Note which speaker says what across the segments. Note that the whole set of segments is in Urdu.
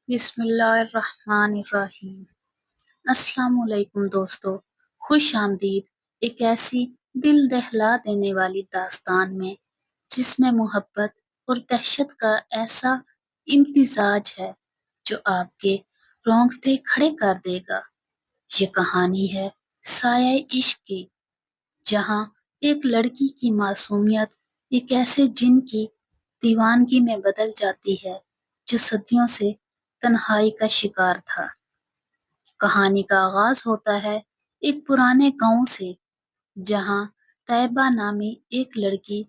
Speaker 1: بسم اللہ الرحمن الرحیم۔ السلام علیکم دوستو، خوش آمدید ایک ایسی دل دہلا دینے والی داستان میں جس میں محبت اور دہشت کا ایسا امتزاج ہے جو آپ کے رونگٹے کھڑے کر دے گا۔ یہ کہانی ہے سایہ عشق کی، جہاں ایک لڑکی کی معصومیت ایک ایسے جن کی دیوانگی میں بدل جاتی ہے جو صدیوں سے تنہائی کا شکار تھا۔ کہانی کا آغاز ہوتا ہے ایک پرانے گاؤں سے، جہاں طیبہ نامی ایک لڑکی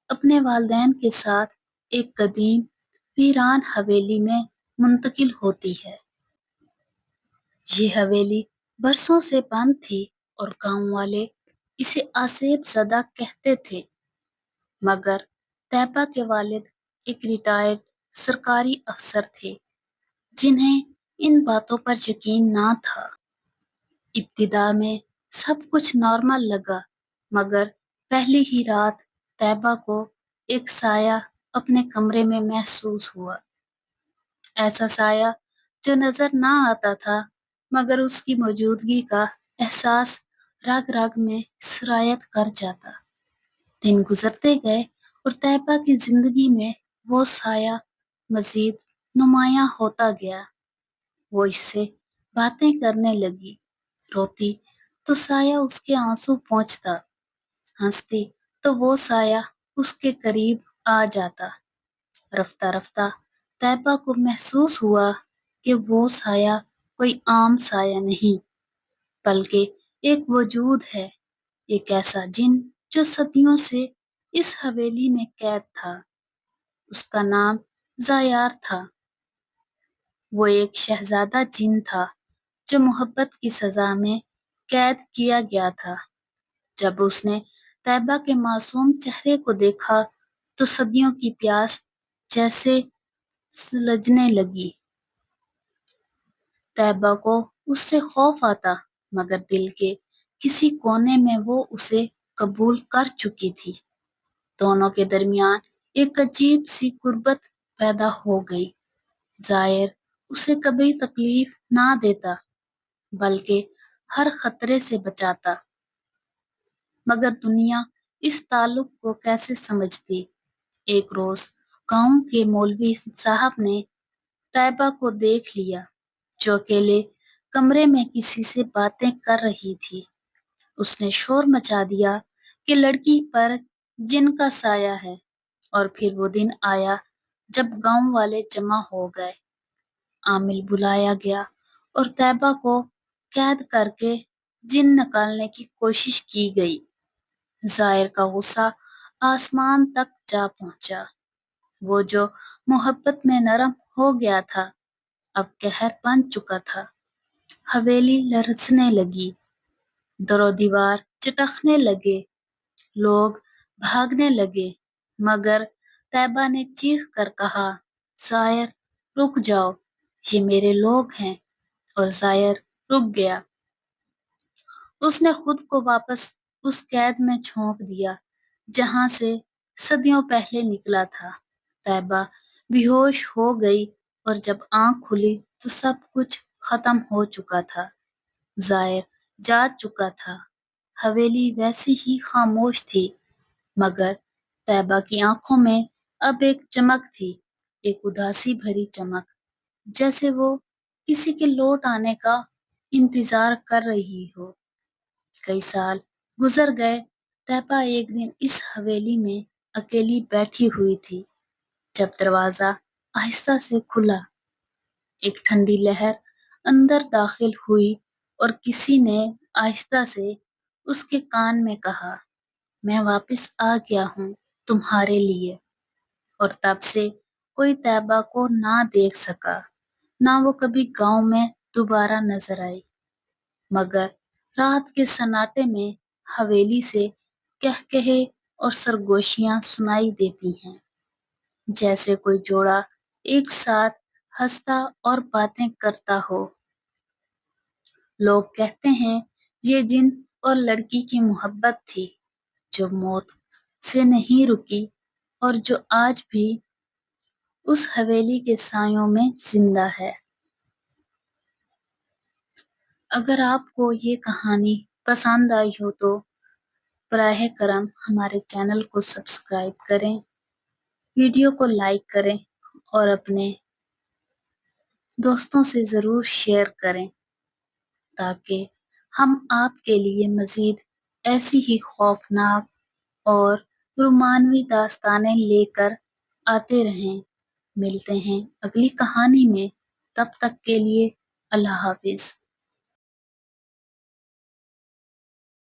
Speaker 1: اپنے والدین کے ساتھ ایک قدیم ویران حویلی میں منتقل ہوتی ہے۔ یہ حویلی برسوں سے بند تھی اور گاؤں والے اسے آسیب زدہ کہتے تھے، مگر طیبہ کے والد ایک ریٹائرڈ سرکاری افسر تھے جنہیں ان باتوں پر یقین نہ تھا۔ ابتدا میں سب کچھ نارمل لگا، مگر پہلی ہی رات طیبہ کو ایک سایہ اپنے کمرے میں محسوس ہوا۔ ایسا سایہ جو نظر نہ آتا تھا، مگر اس کی موجودگی کا احساس رگ رگ میں سرایت کر جاتا۔ دن گزرتے گئے اور طیبہ کی زندگی میں وہ سایہ مزید نمایاں ہوتا گیا۔ وہ اس سے باتیں کرنے لگی، روتی تو سایہ اس کے آنسو پونچھتا، ہنستی تو وہ سایہ اس کے قریب آ جاتا۔ رفتہ رفتہ طیبہ کو محسوس ہوا کہ وہ سایہ کوئی عام سایہ نہیں، بلکہ ایک وجود ہے، ایک ایسا جن جو صدیوں سے اس حویلی میں قید تھا۔ اس کا نام زایار تھا۔ وہ ایک شہزادہ جن تھا جو محبت کی سزا میں قید کیا گیا تھا۔ جب اس نے طیبہ کے معصوم چہرے کو دیکھا تو صدیوں کی پیاس جیسے سلجھنے لگی۔ طیبہ کو اس سے خوف آتا، مگر دل کے کسی کونے میں وہ اسے قبول کر چکی تھی۔ دونوں کے درمیان ایک عجیب سی قربت پیدا ہو گئی۔ زائر اسے کبھی تکلیف نہ دیتا، بلکہ ہر خطرے سے بچاتا۔ مگر دنیا اس تعلق کو کیسے سمجھتی؟ ایک روز گاؤں کے مولوی صاحب نے طیبہ کو دیکھ لیا جو اکیلے کمرے میں کسی سے باتیں کر رہی تھی۔ اس نے شور مچا دیا کہ لڑکی پر جن کا سایہ ہے، اور پھر وہ دن آیا جب گاؤں والے جمع ہو گئے۔ عامل بلایا گیا اور طیبہ کو قید کر کے جن نکالنے کی کوشش کی گئی۔ زائر کا غصہ آسمان تک جا پہنچا۔ وہ جو محبت میں نرم ہو گیا تھا، اب قہر بن چکا تھا۔ حویلی لرزنے لگی، در و دیوار چٹکنے لگے، لوگ بھاگنے لگے، مگر طیبہ نے چیخ کر کہا، زائر رک جاؤ، یہ میرے لوگ ہیں۔ اور زائر رک گیا۔ اس نے خود کو واپس اس قید میں جھونک دیا جہاں سے صدیوں پہلے نکلا تھا۔ طیبہ بے ہوش ہو گئی اور جب آنکھ کھلی تو سب کچھ ختم ہو چکا تھا۔ زائر جاگ چکا تھا۔ حویلی ویسی ہی خاموش تھی، مگر طیبہ کی آنکھوں میں اب ایک چمک تھی، ایک اداسی بھری چمک، جیسے وہ کسی کے لوٹ آنے کا انتظار کر رہی ہو۔ کئی سال گزر گئے۔ طیبہ ایک دن اس حویلی میں اکیلی بیٹھی ہوئی تھی جب دروازہ آہستہ سے کھلا۔ ایک ٹھنڈی لہر اندر داخل ہوئی اور کسی نے آہستہ سے اس کے کان میں کہا، میں واپس آ گیا ہوں تمہارے لیے۔ اور تب سے کوئی طیبہ کو نہ دیکھ سکا، نہ وہ کبھی گاؤں میں دوبارہ نظر آئی، مگر رات کے سناٹے میں حویلی سے قہقہے اور سرگوشیاں سنائی دیتی ہیں، جیسے کوئی جوڑا ایک ساتھ ہنستا اور باتیں کرتا ہو۔ لوگ کہتے ہیں یہ جن اور لڑکی کی محبت تھی جو موت سے نہیں رکی اور جو آج بھی اس حویلی کے سایوں میں زندہ ہے۔ اگر آپ کو یہ کہانی پسند آئی ہو تو براہ کرم ہمارے چینل کو سبسکرائب کریں، ویڈیو کو لائک کریں اور اپنے دوستوں سے ضرور شیئر کریں تاکہ ہم آپ کے لیے مزید ایسی ہی خوفناک اور رومانوی داستانیں لے کر آتے رہیں۔ ملتے ہیں اگلی کہانی میں، تب تک کے لیے اللہ حافظ۔